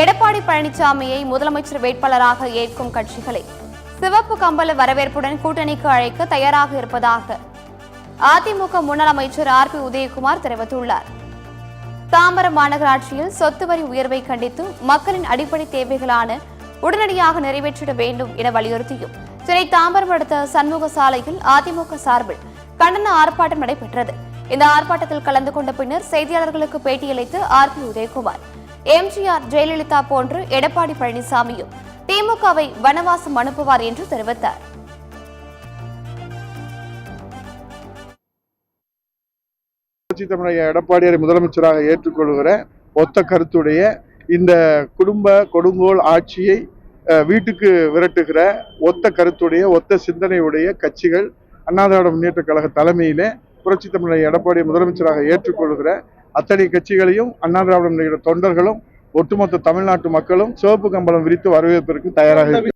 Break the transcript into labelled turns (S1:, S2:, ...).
S1: எடப்பாடி பழனிசாமியை முதலமைச்சர் வேட்பாளராக ஏற்கும் கட்சிகளை சிவப்பு கம்பள வரவேற்புடன் கூட்டணிக்கு அழைக்க தயாராக இருப்பதாக அதிமுக முன்னாள் அமைச்சர் ஆர்.பி. உதயகுமார் தெரிவித்துள்ளார். தாம்பரம் மாநகராட்சியில் சொத்து வரி உயர்வை கண்டித்து மக்களின் அடிப்படை தேவைகளான உடனடியாக நிறைவேற்றிட வேண்டும் என வலியுறுத்தியும் சென்னை தாம்பரம் அடுத்த சண்முக சாலையில் அதிமுக சார்பில் கண்டன ஆர்ப்பாட்டம் நடைபெற்றது. இந்த ஆர்ப்பாட்டத்தில் கலந்து கொண்ட பின்னர் செய்தியாளர்களுக்கு பேட்டியளித்த ஆர்.பி. உதயகுமார், எம்ஜிஆர், ஜெயலலிதா போன்று எடப்பாடி பழனிசாமியும் திமுகவை வனவாசம் அனுப்புவார் என்று தெரிவித்தார்.
S2: எடப்பாடியாரை முதலமைச்சராக ஏற்றுக்கொள்கிற ஒத்த கருத்துடைய இந்த குடும்ப கொடுங்கோல் ஆட்சியை வீட்டுக்கு விரட்டுகிற ஒத்த கருத்துடைய ஒத்த சிந்தனையுடைய கட்சிகள் அண்ணா திராவிட முன்னேற்ற கழக தலைமையிலே புரட்சி தமிழர் எடப்பாடியை முதலமைச்சராக ஏற்றுக்கொள்கிற அத்தனை கட்சிகளையும் அண்ணா திராவிட முன்னேற்ற தொண்டர்களும் ஒட்டுமொத்த தமிழ்நாட்டு மக்களும் சிவப்பு கம்பளம் விரித்து வரவேற்பதற்கு தயாராக